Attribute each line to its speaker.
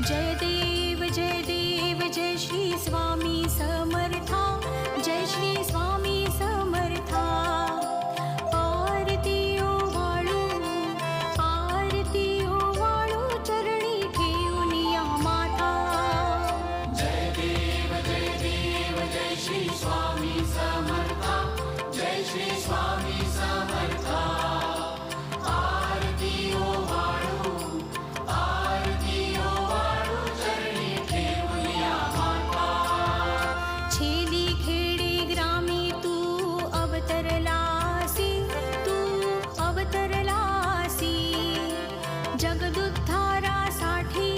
Speaker 1: जय देव जय श्री स्वामी समर्था, जय श्री स्वामी समर्था। आरती ओवाळू चरणी ठेवून या माथा।
Speaker 2: जय देव जय श्री स्वामी समर्था, जय श्री स्वामी समर्था। आरती ओवाळू चरणी ठेवून या माता।
Speaker 1: छेली खेडे ग्रामी तू अवतरलासी, जगदुद्धारासाठी